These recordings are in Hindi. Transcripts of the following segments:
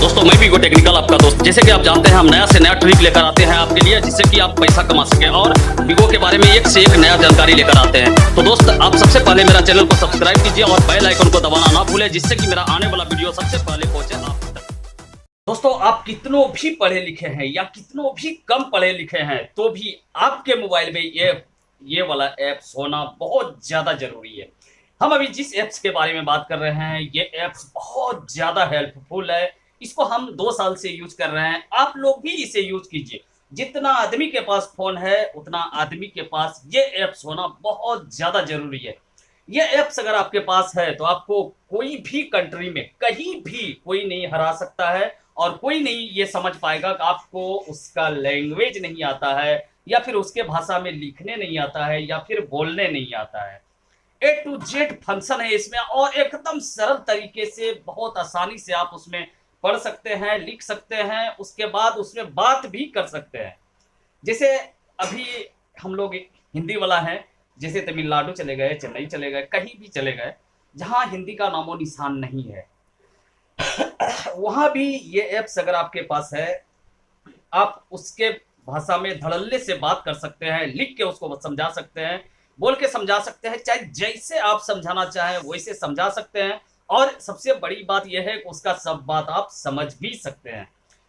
दोस्तों मैं वीगो टेक्निकल आपका दोस्त। जैसे कि आप जानते हैं हम नया से नया ट्रिक लेकर आते हैं आपके लिए, जिससे कि आप पैसा कमा सकें और वीगो के बारे में एक से एक नया जानकारी लेकर आते हैं। तो दोस्त आप सबसे पहले मेरा चैनल को सब्सक्राइब कीजिए और बेल आइकन को दबाना ना भूलें, जिससे कि मेरा आने वाला वीडियो सबसे पहले पहुंचे आप तक। दोस्तों आप कितनों भी पढ़े लिखे हैं या कितनों भी कम पढ़े लिखे हैं, तो भी आपके मोबाइल में ये वाला ऐप्स होना बहुत ज्यादा जरूरी है। हम अभी जिस ऐप्स के बारे में बात कर रहे हैं, ये ऐप्स बहुत ज्यादा हेल्पफुल है। इसको हम 2 साल से यूज कर रहे हैं। आप लोग भी इसे यूज कीजिए। जितना आदमी के पास फोन है उतना आदमी के पास ये ऐप्स होना बहुत ज्यादा जरूरी है। ये ऐप्स अगर आपके पास है तो आपको कोई भी कंट्री में कहीं भी कोई नहीं हरा सकता है और कोई नहीं ये समझ पाएगा कि आपको उसका लैंग्वेज नहीं आता है या फिर उसके भाषा में लिखने नहीं आता है या फिर बोलने नहीं आता है। A to Z फंक्शन है इसमें और एकदम सरल तरीके से बहुत आसानी से आप उसमें पढ़ सकते हैं, लिख सकते हैं, उसके बाद उसमें बात भी कर सकते हैं। जैसे अभी हम लोग हिंदी वाला हैं, जैसे तमिलनाडु चले गए, चेन्नई चले गए, कहीं भी चले गए जहां हिंदी का नामो निशान नहीं है, वहां भी ये ऐप्स अगर आपके पास है, आप उसके भाषा में धड़ल्ले से बात कर सकते हैं, लिख के उसको समझा सकते हैं, बोल के समझा सकते हैं, चाहे जैसे आप समझाना चाहें वैसे समझा सकते हैं। और सबसे बड़ी बात यह है कि उसका सब बात आप समझ भी सकते हैं।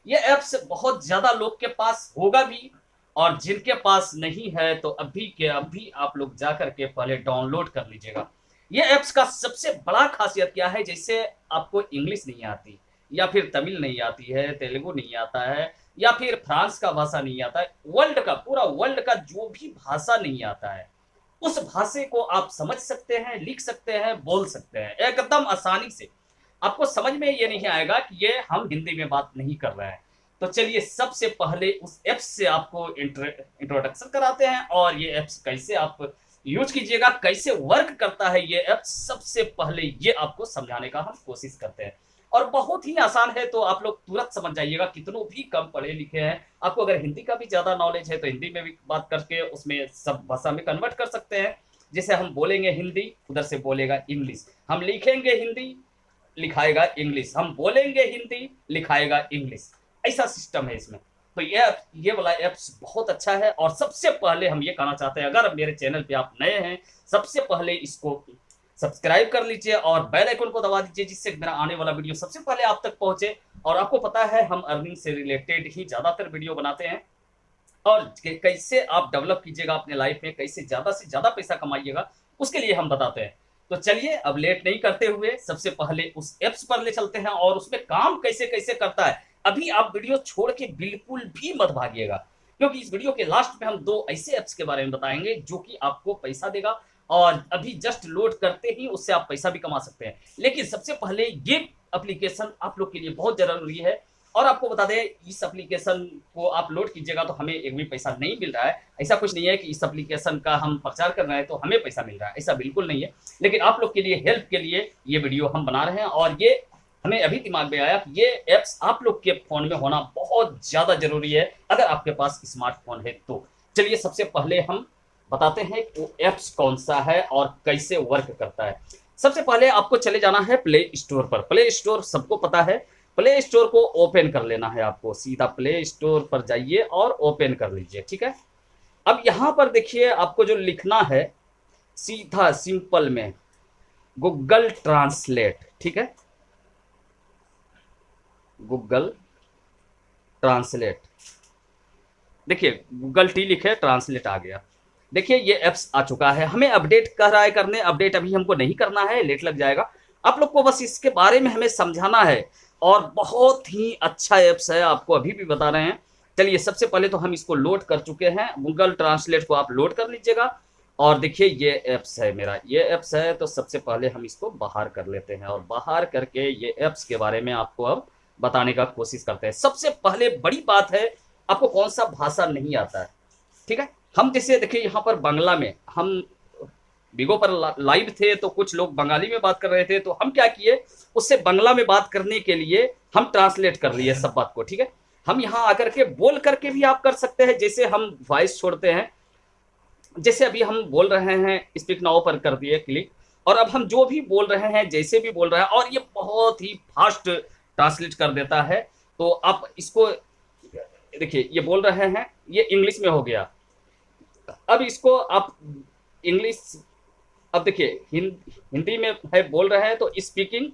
ये ऐप्स बहुत ज्यादा लोग के पास होगा भी, और जिनके पास नहीं है तो अभी के अभी आप लोग जा करके पहले डाउनलोड कर लीजिएगा। ये ऐप्स का सबसे बड़ा खासियत क्या है, जैसे आपको इंग्लिश नहीं आती या फिर तमिल नहीं आती है, तेलुगु नहीं आता है या फिर फ्रांस का भाषा नहीं आता है, वर्ल्ड का पूरा वर्ल्ड का जो भी भाषा नहीं आता है, उस भाषा को आप समझ सकते हैं, लिख सकते हैं, बोल सकते हैं एकदम आसानी से। आपको समझ में ये नहीं आएगा कि ये हम हिंदी में बात नहीं कर रहे हैं। तो चलिए सबसे पहले उस ऐप्स से आपको इंट्रोडक्शन कराते हैं और ये ऐप्स कैसे आप यूज कीजिएगा, कैसे वर्क करता है ये ऐप, सबसे पहले ये आपको समझाने का हम कोशिश करते हैं। और बहुत ही आसान है, तो आप लोग तुरंत समझ जाइएगा। कितनों भी कम पढ़े लिखे हैं, आपको अगर हिंदी का भी ज्यादा नॉलेज है तो हिंदी में भी बात करके उसमें सब भाषा में कन्वर्ट कर सकते हैं। जैसे हम बोलेंगे हिंदी, उधर से बोलेगा इंग्लिश, हम लिखेंगे हिंदी, लिखाएगा इंग्लिश, हम बोलेंगे हिंदी, लिखाएगा इंग्लिश। ऐसा सिस्टम है इसमें। तो ये वाला ऐप्स बहुत अच्छा है। और सबसे पहले हम ये कहना चाहते हैं, अगर मेरे चैनल पे आप नए हैं, सबसे पहले इसको सब्सक्राइब कर लीजिए और बेल आइकन को दबा दीजिए, जिससे मेरा आने वाला वीडियो सबसे पहले आप तक पहुंचे। और आपको पता है हम अर्निंग से रिलेटेड ही ज्यादातर वीडियो बनाते हैं, और कैसे आप डेवलप कीजिएगा अपने लाइफ में, कैसे ज्यादा से ज्यादा पैसा कमाइएगा, उसके लिए हम बताते हैं। तो चलिए अब लेट नहीं करते हुए सबसे पहले उस ऐप्स पर ले चलते हैं और उसमें काम कैसे कैसे करता है। अभी आप वीडियो छोड़ के बिल्कुल भी मत भागिएगा, क्योंकि इस वीडियो के लास्ट में हम 2 ऐसे ऐप्स के बारे में बताएंगे जो कि आपको पैसा देगा, और अभी जस्ट लोड करते ही उससे आप पैसा भी कमा सकते हैं। लेकिन सबसे पहले ये एप्लीकेशन आप लोग के लिए बहुत जरूरी है। और आपको बता दें, इस एप्लीकेशन को आप लोड कीजिएगा तो हमें एक भी पैसा नहीं मिल रहा है। ऐसा कुछ नहीं है कि इस एप्लीकेशन का हम प्रचार कर रहे हैं तो हमें पैसा मिल रहा है, ऐसा बिल्कुल नहीं है। लेकिन आप लोग के लिए हेल्प के लिए ये वीडियो हम बना रहे हैं, और ये हमें अभी दिमाग में आया कि ये ऐप्स आप लोग के फोन में होना बहुत ज्यादा जरूरी है, अगर आपके पास स्मार्टफोन है तो। चलिए सबसे पहले हम बताते हैं कि वो ऐप्स कौन सा है और कैसे वर्क करता है। सबसे पहले आपको चले जाना है प्ले स्टोर पर। प्ले स्टोर सबको पता है, प्ले स्टोर को ओपन कर लेना है आपको। सीधा प्ले स्टोर पर जाइए और ओपन कर लीजिए, ठीक है। अब यहां पर देखिए आपको जो लिखना है, सीधा सिंपल में गूगल ट्रांसलेट, ठीक है, गूगल ट्रांसलेट। देखिए गूगल टी लिखे, ट्रांसलेट आ गया। देखिए ये ऐप्स आ चुका है। हमें अपडेट कर रहा है करने, अपडेट अभी हमको नहीं करना है, लेट लग जाएगा। आप लोग को बस इसके बारे में हमें समझाना है, और बहुत ही अच्छा ऐप्स है, आपको अभी भी बता रहे हैं। चलिए सबसे पहले तो हम इसको लोड कर चुके हैं, गूगल ट्रांसलेट को आप लोड कर लीजिएगा। और देखिए ये ऐप्स है मेरा, ये ऐप्स है। तो सबसे पहले हम इसको बाहर कर लेते हैं, और बाहर करके ये ऐप्स के बारे में आपको अब बताने का कोशिश करते हैं। सबसे पहले बड़ी बात है, आपको कौन सा भाषा नहीं आता है, ठीक है। हम जैसे देखिए यहाँ पर बांग्ला में, हम वीगो पर लाइव थे तो कुछ लोग बंगाली में बात कर रहे थे, तो हम क्या किए, उससे बांग्ला में बात करने के लिए हम ट्रांसलेट कर लिए सब बात को, ठीक है। हम यहाँ आकर के बोल करके भी आप कर सकते हैं, जैसे हम वॉइस छोड़ते हैं, जैसे अभी हम बोल रहे हैं, स्पीक नाउ पर कर दिए क्लिक, और अब हम जो भी बोल रहे हैं, जैसे भी बोल रहे हैं, और ये बहुत ही फास्ट ट्रांसलेट कर देता है। तो आप इसको देखिए, ये बोल रहे हैं, ये इंग्लिश में हो गया। अब इसको आप इंग्लिश, अब देखिए हिंदी में है बोल रहे हैं, तो स्पीकिंग,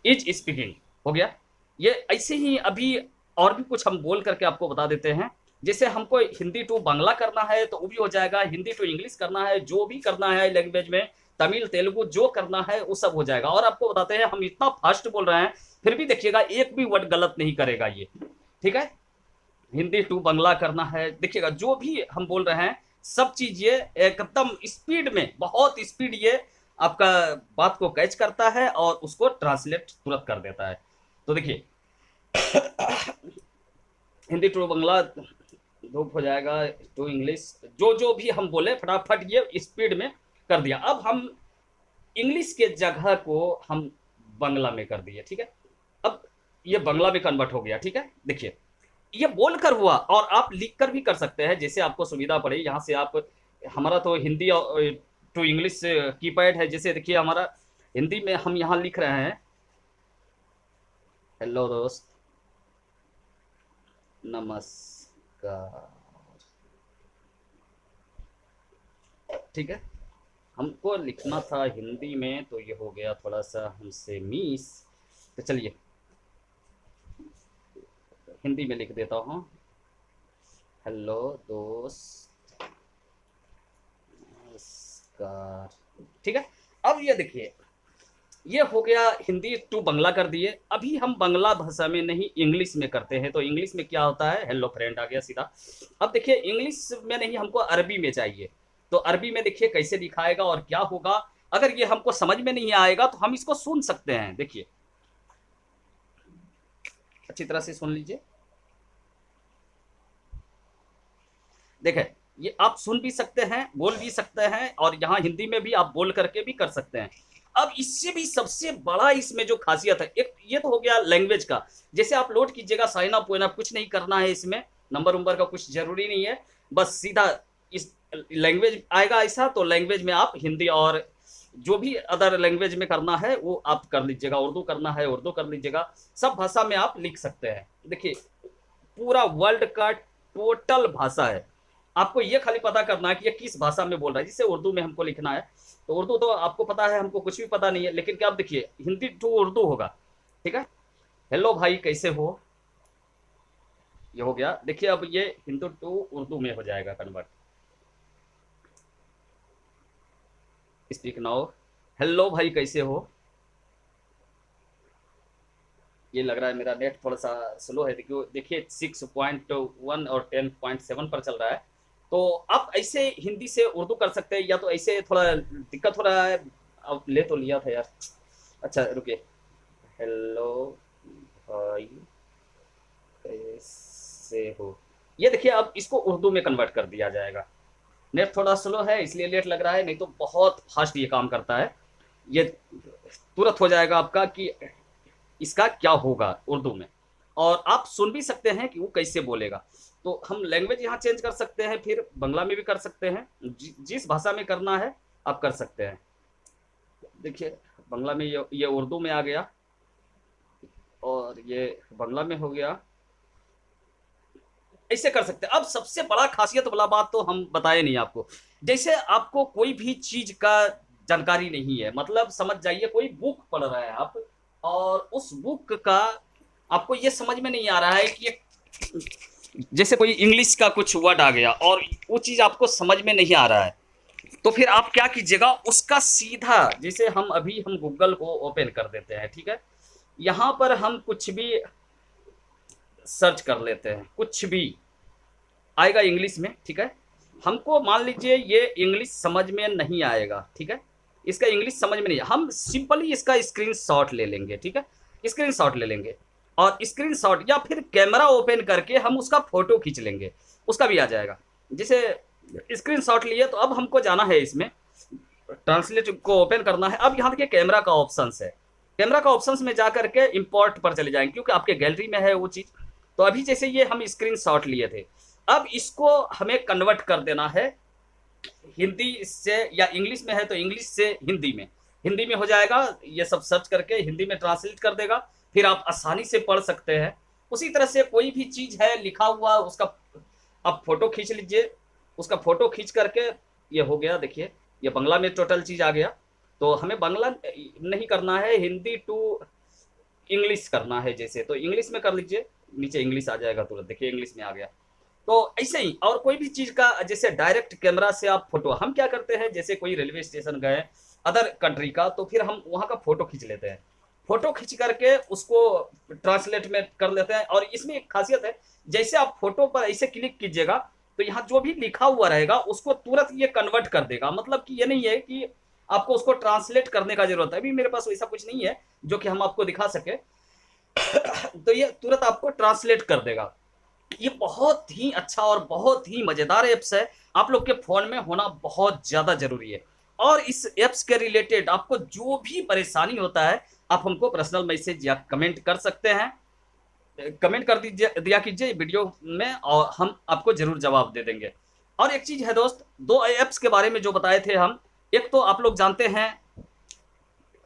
इज स्पीकिंग हो गया। ये ऐसे ही अभी और भी कुछ हम बोल करके आपको बता देते हैं। जैसे हमको हिंदी टू बांग्ला करना है तो वो भी हो जाएगा, हिंदी टू इंग्लिश करना है, जो भी करना है लैंग्वेज में, तमिल तेलुगु जो करना है वो सब हो जाएगा। और आपको बताते हैं, हम इतना फास्ट बोल रहे हैं फिर भी देखिएगा एक भी वर्ड गलत नहीं करेगा ये, ठीक है। हिंदी टू बांग्ला करना है, देखिएगा जो भी हम बोल रहे हैं सब चीज ये एकदम स्पीड में, बहुत स्पीड ये आपका बात को कैच करता है और उसको ट्रांसलेट तुरंत कर देता है। तो देखिए हिंदी टू बांग्ला धूप हो जाएगा, टू इंग्लिश, जो जो भी हम बोले फटाफट ये स्पीड में कर दिया। अब हम इंग्लिश के जगह को हम बांग्ला में कर दिए, ठीक है। अब ये बांग्ला में कन्वर्ट हो गया, ठीक है। देखिए ये बोलकर हुआ, और आप लिख कर भी कर सकते हैं, जैसे आपको सुविधा पड़े। यहाँ से आप, हमारा तो हिंदी टू इंग्लिश कीपैड है। जैसे देखिए हमारा हिंदी में हम यहाँ लिख रहे हैं, हेलो दोस्त नमस्कार, ठीक है। हमको लिखना था हिंदी में तो ये हो गया थोड़ा सा हमसे मिस। तो चलिए हिंदी में लिख देता हूँ, हेलो दोस्त नमस्कार, ठीक है। अब ये देखिए ये हो गया हिंदी टू बांग्ला कर दिए। अभी हम बांग्ला भाषा में नहीं इंग्लिश में करते हैं, तो इंग्लिश में क्या होता है, हेलो फ्रेंड आ गया सीधा। अब देखिए इंग्लिश में नहीं, हमको अरबी में चाहिए। तो अरबी में देखिए कैसे दिखाएगा और क्या होगा। अगर ये हमको समझ में नहीं आएगा तो हम इसको सुन सकते हैं, देखिए अच्छी तरह से सुन लीजिए। देखें ये आप सुन भी सकते हैं, बोल भी सकते हैं, और यहाँ हिंदी में भी आप बोल करके भी कर सकते हैं। अब इससे भी सबसे बड़ा इसमें जो खासियत है, एक ये तो हो गया लैंग्वेज का। जैसे आप लोड कीजिएगा, साइन अप वाइन अप कुछ नहीं करना है इसमें, नंबर उम्बर का कुछ जरूरी नहीं है, बस सीधा इस लैंग्वेज आएगा ऐसा। तो लैंग्वेज में आप हिंदी और जो भी अदर लैंग्वेज में करना है वो आप कर लीजिएगा, उर्दू करना है उर्दू कर लीजिएगा, सब भाषा में आप लिख सकते हैं। देखिए पूरा वर्ल्ड का टोटल भाषा है, आपको ये खाली पता करना है कि ये किस भाषा में बोल रहा है। जैसे उर्दू में हमको लिखना है तो उर्दू तो आपको पता है, हमको कुछ भी पता नहीं है, लेकिन क्या आप देखिए हिंदी टू उर्दू होगा, ठीक है। हेलो भाई कैसे हो, ये हो गया। देखिए अब ये हिंदी टू उर्दू में हो जाएगा कन्वर्ट। स्पीक नाउ, हेलो भाई कैसे हो। ये लग रहा है मेरा नेट थोड़ा सा स्लो है, देखिए 6.1 और 10.7 पर चल रहा है। तो आप ऐसे हिंदी से उर्दू कर सकते हैं, या तो ऐसे थोड़ा दिक्कत हो रहा है। अब ले तो लिया था यार, अच्छा रुकिए, हेलो भाई कैसे हो। ये देखिए अब इसको उर्दू में कन्वर्ट कर दिया जाएगा। नेट थोड़ा स्लो है इसलिए लेट लग रहा है, नहीं तो बहुत फास्ट ये काम करता है। ये तुरंत हो जाएगा आपका कि इसका क्या होगा उर्दू में, और आप सुन भी सकते हैं कि वो कैसे बोलेगा। तो हम लैंग्वेज यहाँ चेंज कर सकते हैं, फिर बांग्ला में भी कर सकते हैं, जिस भाषा में करना है आप कर सकते हैं। देखिए बांग्ला में ये उर्दू में आ गया, और ये बांग्ला में हो गया, ऐसे कर सकते हैं। अब सबसे बड़ा खासियत वाला बात तो हम बताए नहीं आपको। जैसे आपको कोई भी चीज का जानकारी नहीं है, मतलब समझ जाइए कोई बुक पढ़ रहे हैं आप, और उस बुक का आपको ये समझ में नहीं आ रहा है कि जैसे कोई इंग्लिश का कुछ वर्ड आ गया और वो चीज़ आपको समझ में नहीं आ रहा है, तो फिर आप क्या कीजिएगा, उसका सीधा, जैसे हम गूगल को ओपन कर देते हैं, ठीक है। यहाँ पर हम कुछ भी सर्च कर लेते हैं, कुछ भी आएगा इंग्लिश में, ठीक है। हमको मान लीजिए ये इंग्लिश समझ में नहीं आएगा, ठीक है, इसका इंग्लिश समझ में नहीं, हम सिंपली इसका स्क्रीनशॉट ले लेंगे, ठीक है। स्क्रीनशॉट ले लेंगे, और स्क्रीनशॉट या फिर कैमरा ओपन करके हम उसका फोटो खींच लेंगे, उसका भी आ जाएगा। जैसे स्क्रीनशॉट लिए, तो अब हमको जाना है इसमें, ट्रांसलेट को ओपन करना है। अब यहाँ देखिए कैमरा का ऑप्शन है, कैमरा का ऑप्शन में जा करके इंपोर्ट पर चले जाएंगे, क्योंकि आपके गैलरी में है वो चीज़। तो अभी जैसे ये हम स्क्रीनशॉट लिए थे, अब इसको हमें कन्वर्ट कर देना है हिंदी से, या इंग्लिश में है तो इंग्लिश से हिंदी में हो जाएगा। ये सब सर्च करके हिंदी में ट्रांसलेट कर देगा, फिर आप आसानी से पढ़ सकते हैं। उसी तरह से कोई भी चीज़ है लिखा हुआ, उसका आप फोटो खींच लीजिए, उसका फोटो खींच करके, ये हो गया देखिए, ये बंगला में टोटल चीज़ आ गया। तो हमें बांग्ला नहीं करना है, हिंदी टू इंग्लिश करना है। जैसे तो इंग्लिश में कर लीजिए, नीचे इंग्लिश आ जाएगा तुरंत, देखिए इंग्लिश में आ गया। तो ऐसे ही और कोई भी चीज़ का, जैसे डायरेक्ट कैमरा से आप फोटो, हम क्या करते हैं, जैसे कोई रेलवे स्टेशन गए अदर कंट्री का, तो फिर हम वहाँ का फोटो खींच लेते हैं। फोटो खींच करके उसको ट्रांसलेट में कर लेते हैं। और इसमें एक खासियत है, जैसे आप फोटो पर ऐसे क्लिक कीजिएगा तो यहाँ जो भी लिखा हुआ रहेगा उसको तुरंत ये कन्वर्ट कर देगा। मतलब कि ये नहीं है कि आपको उसको ट्रांसलेट करने का जरूरत है। अभी मेरे पास वैसा कुछ नहीं है जो कि हम आपको दिखा सके। तो ये तुरंत आपको ट्रांसलेट कर देगा। ये बहुत ही अच्छा और बहुत ही मजेदार ऐप्स है, आप लोग के फोन में होना बहुत ज्यादा जरूरी है। और इस ऐप्स के रिलेटेड आपको जो भी परेशानी होता है, आप हमको पर्सनल मैसेज या कमेंट कर सकते हैं। कमेंट कर दीजिए, दिया कीजिए वीडियो में, और हम आपको जरूर जवाब दे देंगे। और एक चीज है दोस्त, दो ऐप्स के बारे में जो बताए थे हम, एक तो आप लोग जानते हैं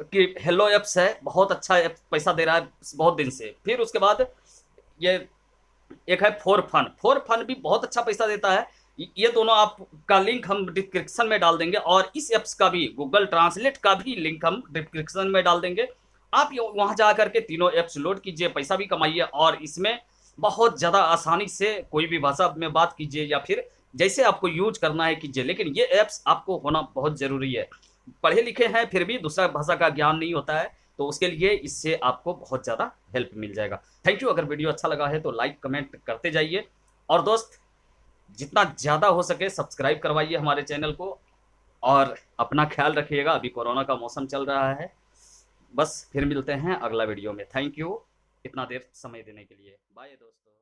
कि हेलो ऐप्स है, बहुत अच्छा ऐप, पैसा दे रहा है बहुत दिन से। फिर उसके बाद ये एक है फोर फन, फोर फन भी बहुत अच्छा पैसा देता है। ये दोनों आपका लिंक हम डिस्क्रिप्शन में डाल देंगे, और इस ऐप्स का भी, गूगल ट्रांसलेट का भी लिंक हम डिस्क्रिप्शन में डाल देंगे। आप वहां जा करके तीनों ऐप्स लोड कीजिए, पैसा भी कमाइए, और इसमें बहुत ज़्यादा आसानी से कोई भी भाषा में बात कीजिए, या फिर जैसे आपको यूज करना है कीजिए। लेकिन ये ऐप्स आपको होना बहुत ज़रूरी है। पढ़े लिखे हैं फिर भी दूसरा भाषा का ज्ञान नहीं होता है, तो उसके लिए इससे आपको बहुत ज़्यादा हेल्प मिल जाएगा। Thank you. अगर वीडियो अच्छा लगा है तो लाइक कमेंट करते जाइए, और दोस्त जितना ज़्यादा हो सके सब्सक्राइब करवाइए हमारे चैनल को। और अपना ख्याल रखिएगा, अभी कोरोना का मौसम चल रहा है। बस फिर मिलते हैं अगला वीडियो में। थैंक यू इतना देर समय देने के लिए। बाय दोस्तों।